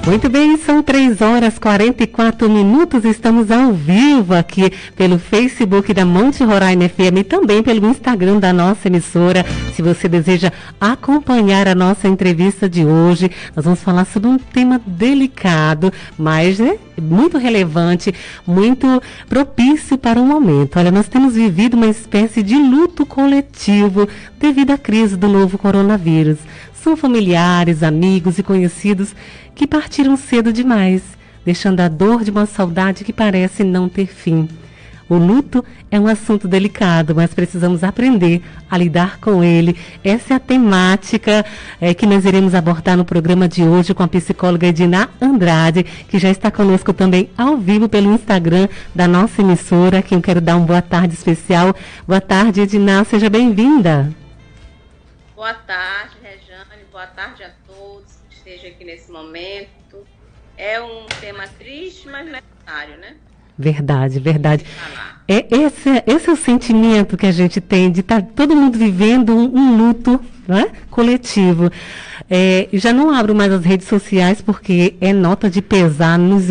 Muito bem, são 3h44, estamos ao vivo aqui pelo Facebook da Monte Roraima FM e também pelo Instagram da nossa emissora. Se você deseja acompanhar a nossa entrevista de hoje, nós vamos falar sobre um tema delicado, mas muito relevante, muito propício para o momento. Olha, nós temos vivido uma espécie de luto coletivo devido à crise do novo coronavírus. São familiares, amigos e conhecidos que partiram cedo demais, deixando a dor de uma saudade que parece não ter fim. O luto é um assunto delicado, mas precisamos aprender a lidar com ele. Essa é a temática que nós iremos abordar no programa de hoje com a psicóloga Edina Andrade, que já está conosco também ao vivo pelo Instagram da nossa emissora, a quem eu quero dar uma boa tarde especial. Boa tarde, Edina, seja bem-vinda. Boa tarde, Rejane, boa tarde a todos que estejam aqui nesse momento. É um tema triste, mas necessário, né? Verdade, verdade. Esse é o sentimento que a gente tem de estar todo mundo vivendo um luto, né, coletivo. Já não abro mais as redes sociais porque é nota de pesar nos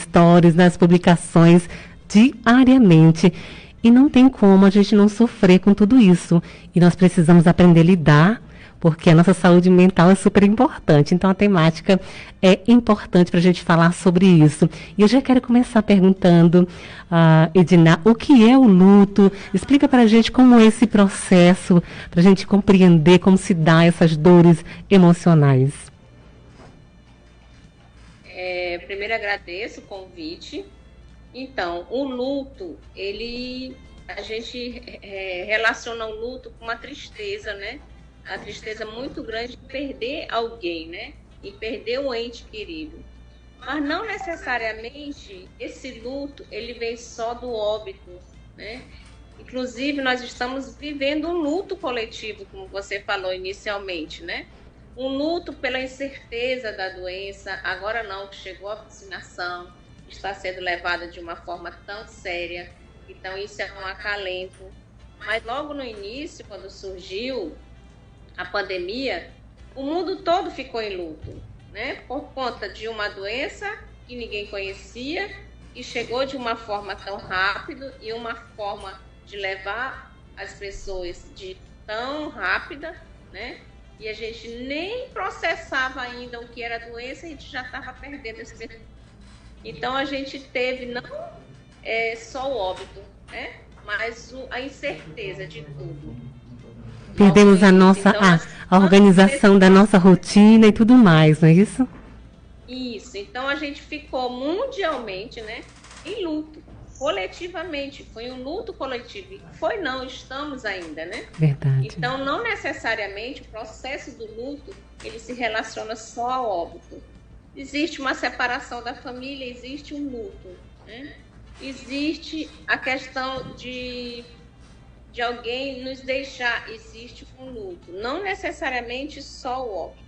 stories, nas publicações, diariamente. E não tem como a gente não sofrer com tudo isso. E nós precisamos aprender a lidar, porque a nossa saúde mental é super importante. Então, a temática é importante para a gente falar sobre isso. E eu já quero começar perguntando, Edina, o que é o luto? Explica para a gente como é esse processo, para a gente compreender como se dá essas dores emocionais. Primeiro, agradeço o convite. Então, o luto, a gente relaciona o luto com uma tristeza, né? A tristeza muito grande de perder alguém, né? E perder um ente querido. Mas não necessariamente esse luto, ele vem só do óbito, né? Inclusive, nós estamos vivendo um luto coletivo, como você falou inicialmente, né? Um luto pela incerteza da doença, agora não, que chegou a vacinação, está sendo levada de uma forma tão séria, então isso é um acalento. Mas logo no início, quando surgiu a pandemia, o mundo todo ficou em luto, né? Por conta de uma doença que ninguém conhecia e chegou de uma forma tão rápida e uma forma de levar as pessoas de tão rápida, né? E a gente nem processava ainda o que era a doença e a gente já estava perdendo esse pessoas. Então, a gente teve não só o óbito, né? Mas a incerteza de tudo. Perdemos a organização da nossa rotina e tudo mais, não é isso? Isso. Então, a gente ficou mundialmente, né, em luto, coletivamente. Foi um luto coletivo. Estamos ainda, né? Verdade. Então, não necessariamente o processo do luto, ele se relaciona só ao óbito. Existe uma separação da família, existe um luto, né? Existe a questão de alguém nos deixar, existe um luto. Não necessariamente só o óbito.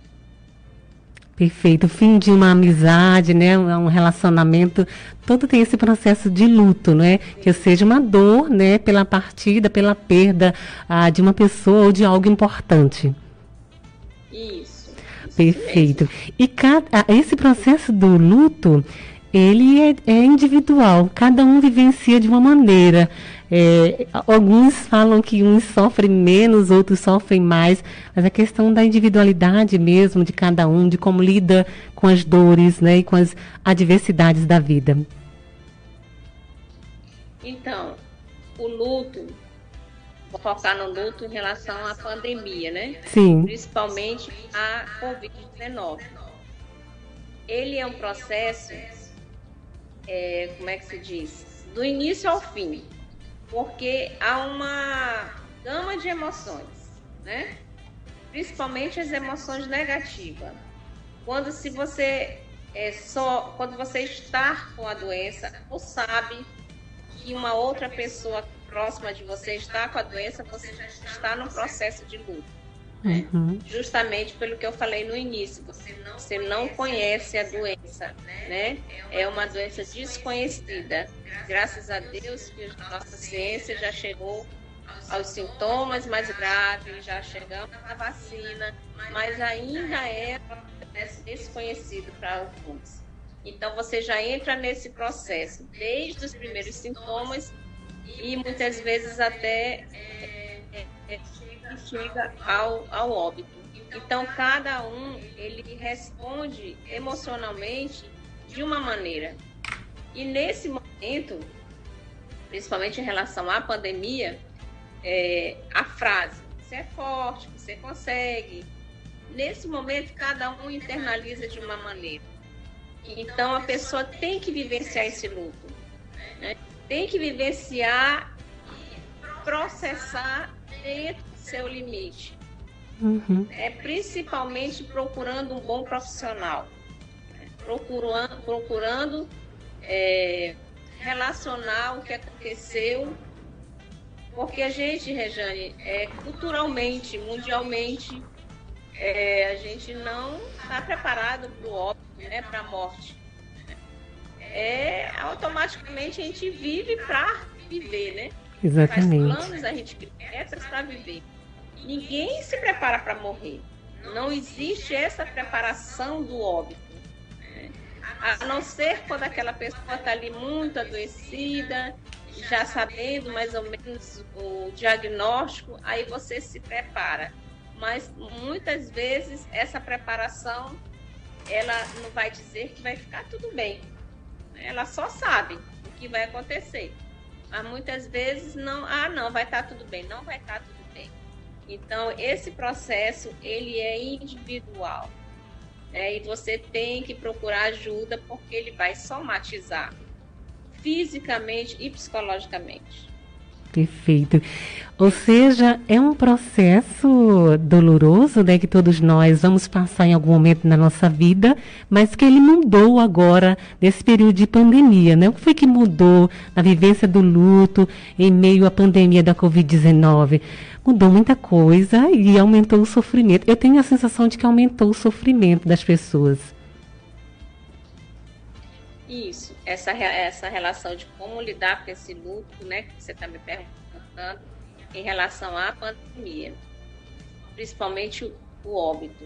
Perfeito. O fim de uma amizade, né? Um relacionamento, todo tem esse processo de luto, né? Que seja uma dor, né? Pela partida, pela perda de uma pessoa ou de algo importante. Isso. Perfeito. E esse processo do luto, ele é individual, cada um vivencia de uma maneira. Alguns falam que uns sofrem menos, outros sofrem mais, mas a questão da individualidade mesmo de cada um, de como lida com as dores, né, e com as adversidades da vida. Então, o luto, vou focar no luto em relação à pandemia, né? Sim. Principalmente a Covid-19. Ele é um processo, como é que se diz? Do início ao fim, porque há uma gama de emoções, né? Principalmente as emoções negativas. Quando você está com a doença ou sabe que uma outra pessoa próxima de você está com a doença, você já está no processo de luto. Né? Uhum. Justamente pelo que eu falei no início, você não conhece a doença, né? É uma doença desconhecida. Graças a Deus que a nossa ciência já chegou aos sintomas mais graves, já chegamos na vacina, mas ainda é desconhecido para alguns. Então, você já entra nesse processo desde os primeiros sintomas e muitas vezes até chega ao óbito. Então, cada um, ele responde emocionalmente de uma maneira. E nesse momento, principalmente em relação à pandemia, a frase, você é forte, você consegue. Nesse momento, cada um internaliza de uma maneira. Então, a pessoa tem que vivenciar esse luto, né? Tem que vivenciar e processar dentro do seu limite. Principalmente procurando um bom profissional, procurando relacionar o que aconteceu, porque a gente, Rejane, culturalmente, mundialmente, a gente não está preparado para o óbito, né, para a morte. Automaticamente a gente vive para viver, né? Exatamente. Faz planos, a gente cria metas para viver. Ninguém se prepara para morrer. Não existe essa preparação do óbito, né? A não ser quando aquela pessoa está ali muito adoecida, já sabendo mais ou menos o diagnóstico, aí você se prepara. Mas muitas vezes essa preparação, ela não vai dizer que vai ficar tudo bem. Ela só sabe o que vai acontecer. Mas muitas vezes não vai estar tudo bem. Não vai estar tudo bem. Então, esse processo, ele é individual. E você tem que procurar ajuda porque ele vai somatizar fisicamente e psicologicamente. Perfeito. Ou seja, é um processo doloroso, né, que todos nós vamos passar em algum momento na nossa vida, mas que ele mudou agora, nesse período de pandemia, né? O que foi que mudou na vivência do luto em meio à pandemia da Covid-19? Mudou muita coisa e aumentou o sofrimento. Eu tenho a sensação de que aumentou o sofrimento das pessoas. Isso, essa relação de como lidar com esse luto, né, que você está me perguntando, em relação à pandemia, principalmente o óbito.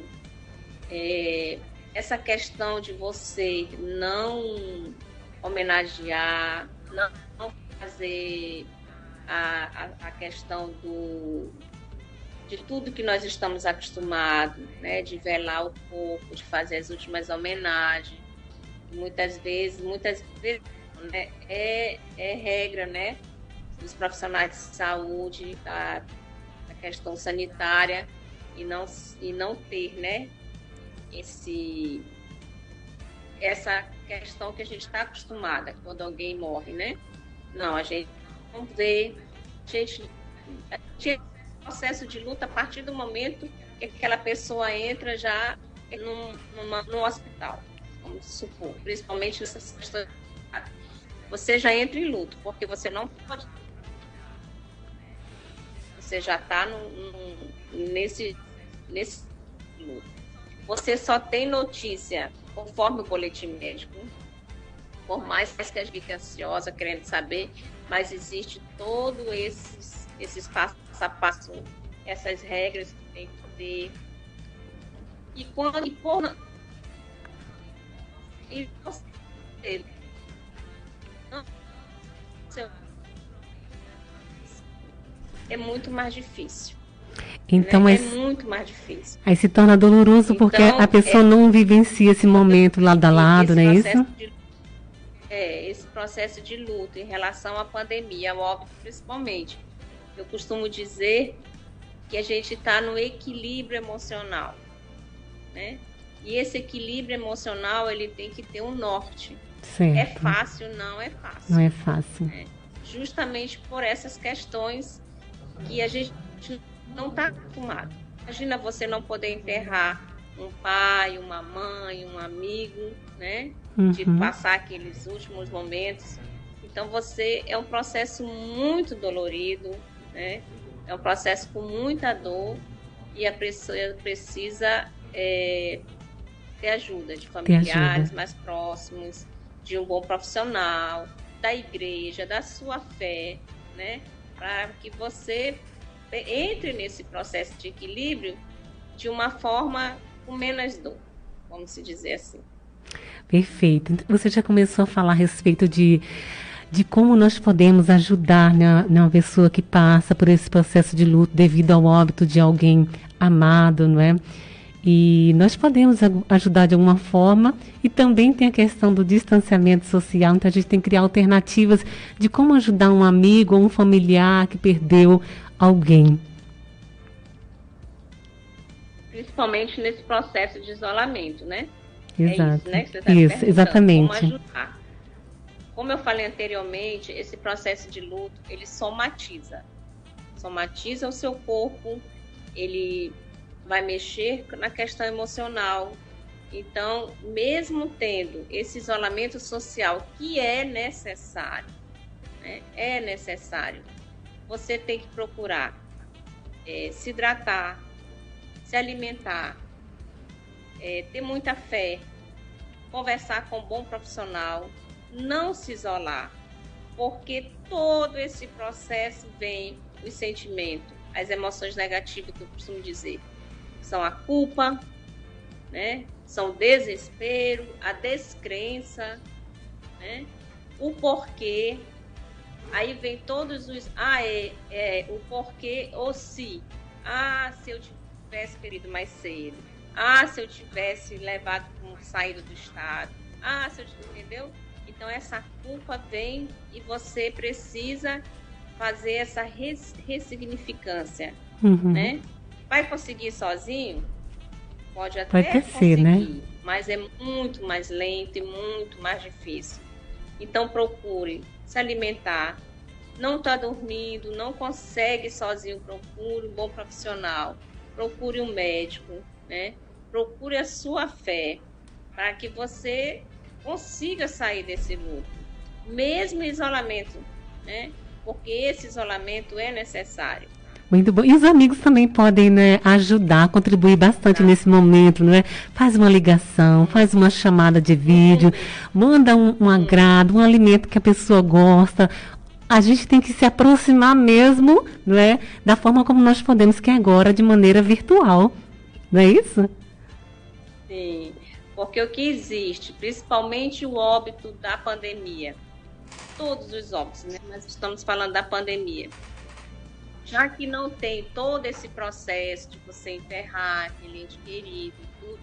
Essa questão de você não homenagear, não fazer a questão de tudo que nós estamos acostumados, né, de velar o corpo, de fazer as últimas homenagens. Muitas vezes, né, é regra, né, dos profissionais de saúde, a questão sanitária, e não ter, né, essa questão que a gente está acostumada quando alguém morre, né? Não, a gente não vê, a gente processo de luta a partir do momento que aquela pessoa entra já num hospital. Vamos supor, principalmente nessas questões, você já entra em luto, porque você não pode. Você já está nesse luto. Você só tem notícia conforme o boletim médico, por mais que a gente fique ansiosa, querendo saber, mas existe todo esses passo a passo, essas regras que tem que ter. É muito mais difícil. Então, né? É muito mais difícil. Aí se torna doloroso porque a pessoa não vivencia esse momento lado a lado, não é isso? Esse processo de luto em relação à pandemia, ao óbito principalmente. Eu costumo dizer que a gente está no equilíbrio emocional, né? E esse equilíbrio emocional, ele tem que ter um norte. Certo. É fácil? Não é fácil. Não é fácil. Justamente por essas questões que a gente não está acostumado. Imagina você não poder enterrar um pai, uma mãe, um amigo, né? De passar aqueles últimos momentos. Então, é um processo muito dolorido, né? É um processo com muita dor e a pessoa precisa ter ajuda de familiares mais próximos, de um bom profissional, da igreja, da sua fé, né? Para que você entre nesse processo de equilíbrio de uma forma com menos dor. vamos se dizer assim. Perfeito. Você já começou a falar a respeito de como nós podemos ajudar, né, uma pessoa que passa por esse processo de luto devido ao óbito de alguém amado, não é? E nós podemos ajudar de alguma forma, e também tem a questão do distanciamento social, então a gente tem que criar alternativas de como ajudar um amigo ou um familiar que perdeu alguém. Principalmente nesse processo de isolamento, né? Exato. É isso, né, que você está Isso, exatamente. Como ajudar. Como eu falei anteriormente, esse processo de luto, ele somatiza. Somatiza o seu corpo, ele vai mexer na questão emocional. Então, mesmo tendo esse isolamento social que é necessário, né, você tem que procurar se hidratar, se alimentar, ter muita fé, conversar com um bom profissional, não se isolar, porque todo esse processo vem os sentimentos, as emoções negativas que eu costumo dizer. São a culpa, né? São o desespero, a descrença, né? O porquê. Aí vem todos os... o porquê ou se. Se eu tivesse querido mais cedo. Se eu tivesse saído do estado. Entendeu? Então, essa culpa vem e você precisa fazer essa ressignificância, né? Vai conseguir sozinho? Pode até conseguir, né? Mas é muito mais lento e muito mais difícil. Então, procure se alimentar. Não está dormindo, não consegue sozinho, procure um bom profissional. Procure um médico, né? Procure a sua fé para que você consiga sair desse luto. Mesmo isolamento, né? Porque esse isolamento é necessário. Muito bom. E os amigos também podem, né, ajudar, contribuir bastante nesse momento, não é? Faz uma ligação, faz uma chamada de vídeo, manda um agrado, um alimento que a pessoa gosta. A gente tem que se aproximar mesmo, não é? Da forma como nós podemos, que é agora de maneira virtual. Não é isso? Sim, porque o que existe, principalmente o óbito da pandemia, todos os óbitos, né? Mas estamos falando da pandemia. Já que não tem todo esse processo de você enterrar aquele ente querido, tudo,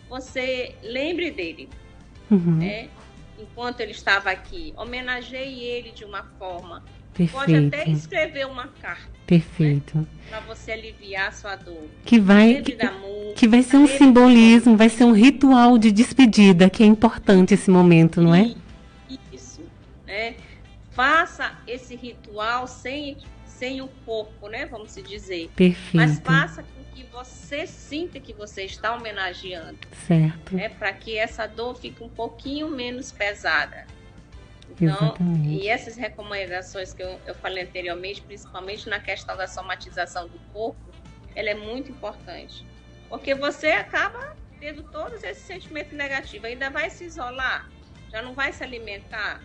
você lembre dele, né? Enquanto ele estava aqui, homenageie ele de uma forma. Perfeito. Pode até escrever uma carta. Perfeito. Né? Para você aliviar a sua dor. Que vai ser um simbolismo, vai ser um ritual de despedida, que é importante esse momento, não é? Isso, né? Faça esse ritual sem o corpo, né? Vamos se dizer. Perfeito. Mas faça com que você sinta que você está homenageando. Certo. Né? Para que essa dor fique um pouquinho menos pesada. Então, exatamente. E essas recomendações que eu falei anteriormente, principalmente na questão da somatização do corpo, ela é muito importante. Porque você acaba tendo todos esses sentimentos negativos, ainda vai se isolar, já não vai se alimentar,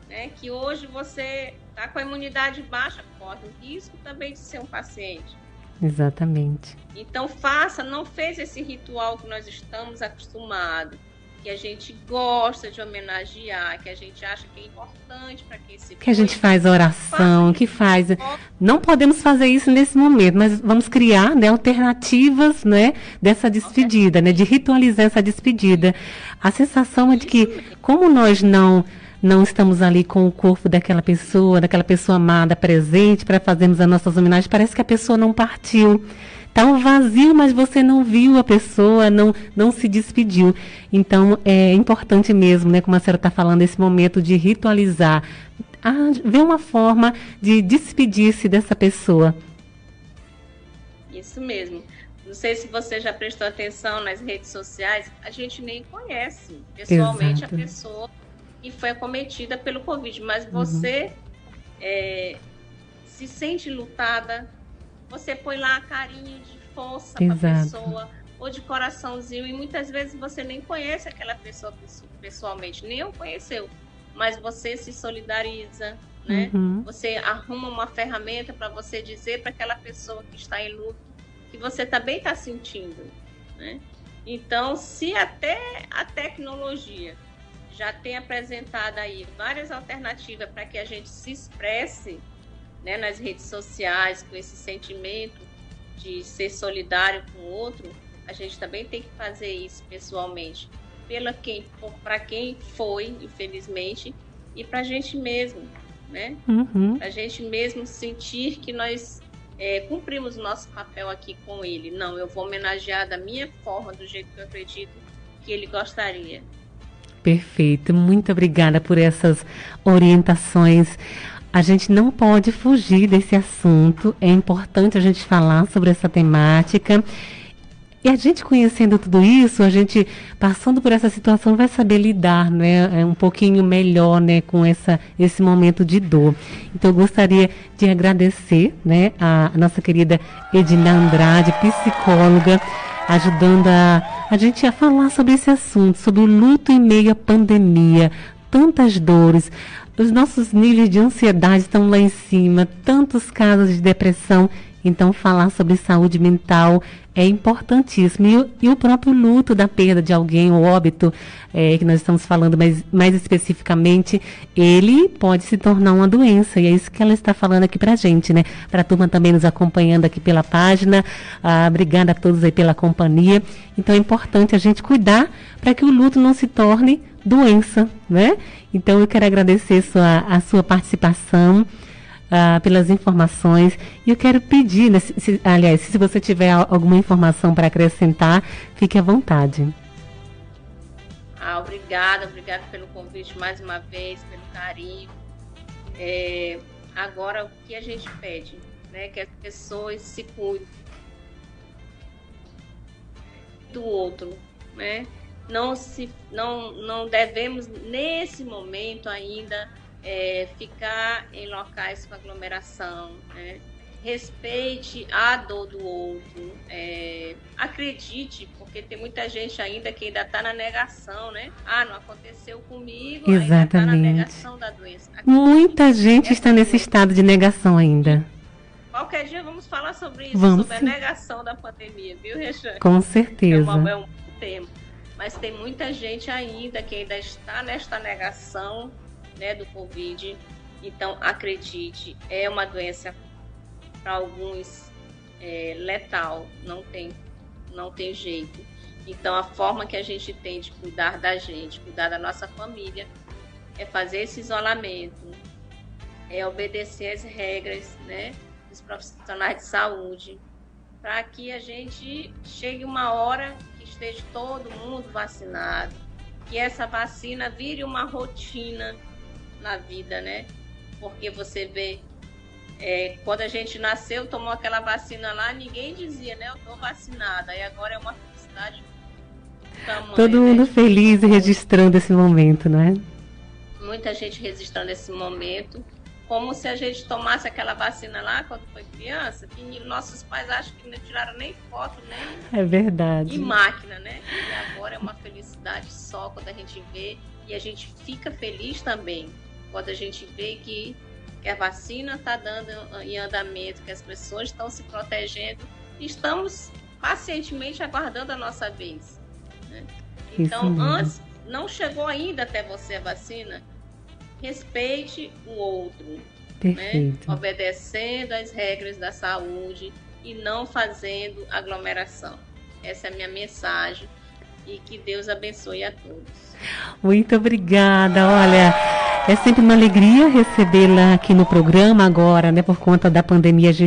né? Que hoje você está com a imunidade baixa, corre o risco também de ser um paciente. Exatamente. Então não fez esse ritual que nós estamos acostumados, que a gente gosta de homenagear, que a gente acha que é importante para quem se que a gente faz oração, que faz... Não podemos fazer isso nesse momento, mas vamos criar, né, alternativas, né, dessa despedida, né, de ritualizar essa despedida. A sensação é de que, como nós não estamos ali com o corpo daquela pessoa amada presente para fazermos as nossas homenagens, parece que a pessoa não partiu. Está um vazio, mas você não viu a pessoa, não se despediu. Então, é importante mesmo, né, como a senhora está falando, esse momento de ritualizar, ver uma forma de despedir-se dessa pessoa. Isso mesmo. Não sei se você já prestou atenção nas redes sociais, a gente nem conhece pessoalmente a pessoa que foi acometida pelo Covid, mas você se sente lutada, você põe lá a carinha de força para a pessoa, ou de coraçãozinho, e muitas vezes você nem conhece aquela pessoa pessoalmente, nem o conheceu, mas você se solidariza, né? Você arruma uma ferramenta para você dizer para aquela pessoa que está em luto que você também está sentindo, né? Então, se até a tecnologia já tem apresentado aí várias alternativas para que a gente se expresse, né, nas redes sociais com esse sentimento de ser solidário com o outro, a gente também tem que fazer isso pessoalmente, para quem foi, infelizmente, e para a gente mesmo, né? Para a gente mesmo sentir que nós cumprimos o nosso papel aqui com ele. Não, eu vou homenagear da minha forma, do jeito que eu acredito que ele gostaria. Perfeito, muito obrigada por essas orientações. A gente não pode fugir desse assunto, é importante a gente falar sobre essa temática. E a gente conhecendo tudo isso, a gente passando por essa situação vai saber lidar, né, um pouquinho melhor, né, com esse momento de dor. Então eu gostaria de agradecer, né, a nossa querida Edna Andrade, psicóloga, ajudando a gente a falar sobre esse assunto, sobre o luto em meio à pandemia, tantas dores. Os nossos níveis de ansiedade estão lá em cima, tantos casos de depressão. Então, falar sobre saúde mental é importantíssimo. E o próprio luto da perda de alguém, o óbito, que nós estamos falando mais especificamente, ele pode se tornar uma doença. E é isso que ela está falando aqui pra gente, né? Para a turma também nos acompanhando aqui pela página. Obrigada a todos aí pela companhia. Então, é importante a gente cuidar para que o luto não se torne doença, né? Então, eu quero agradecer a sua participação. Pelas informações, e eu quero pedir, né, se você tiver alguma informação para acrescentar, fique à vontade. Obrigada pelo convite mais uma vez, pelo carinho. Agora, o que a gente pede, né, que as pessoas se cuidem do outro, né? Não devemos, nesse momento ainda, ficar em locais com aglomeração, né? Respeite a dor do outro, acredite, porque tem muita gente ainda que ainda está na negação, né? Não aconteceu comigo, exatamente, ainda está na negação da doença. Muita gente está nesse estado de negação ainda. Qualquer dia vamos falar sobre isso, sobre a negação da pandemia, viu, Rejane? Com certeza. É um tema. Mas tem muita gente ainda que ainda está nesta negação, né, do Covid. Então, acredite, é uma doença para alguns letal, não tem jeito. Então, a forma que a gente tem de cuidar da gente, cuidar da nossa família, é fazer esse isolamento, é obedecer as regras, né, dos profissionais de saúde, para que a gente chegue uma hora que esteja todo mundo vacinado, que essa vacina vire uma rotina na vida, né? Porque você vê, quando a gente nasceu, tomou aquela vacina lá, ninguém dizia, né? Eu tô vacinada. E agora é uma felicidade tamanho, todo mundo, né, feliz e registrando esse momento, né? Muita gente registrando esse momento, como se a gente tomasse aquela vacina lá quando foi criança, que nossos pais acham que não tiraram nem foto, nem é verdade, em máquina, né? E agora é uma felicidade só quando a gente vê, e a gente fica feliz também quando a gente vê que a vacina está dando em andamento, que as pessoas estão se protegendo, e estamos pacientemente aguardando a nossa vez, né? Então, antes, não chegou ainda até você a vacina, respeite o outro, né? Obedecendo às regras da saúde e não fazendo aglomeração. Essa é a minha mensagem, e que Deus abençoe a todos. Muito obrigada. Olha, é sempre uma alegria recebê-la aqui no programa agora, né? Por conta da pandemia, a gente